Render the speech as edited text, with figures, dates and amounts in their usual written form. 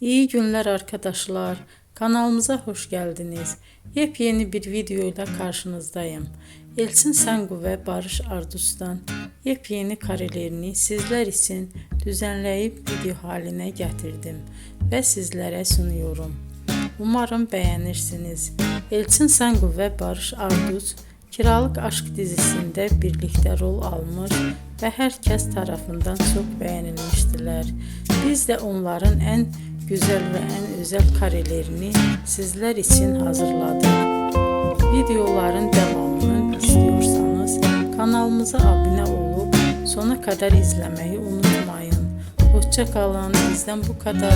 İyi günler arkadaşlar. Kanalımıza hoş geldiniz. Yepyeni bir video ile karşınızdayım. Elçin Sangu ve Barış Ardus'tan yepyeni karelerini sizler için düzenleyip video haline getirdim ve sizlere sunuyorum. Umarım beğenirsiniz. Elçin Sangu ve Barış Ardus Kiralık Aşk dizisinde birlikte rol almış ve herkes tarafından çok beğenilmiştiler. Biz de onların en güzel ve en özel karelerini sizler için hazırladık. Videoların devamını istiyorsanız kanalımıza abone olup sona kadar izlemeyi unutmayın. Hoşça kalın. Bizden bu kadar.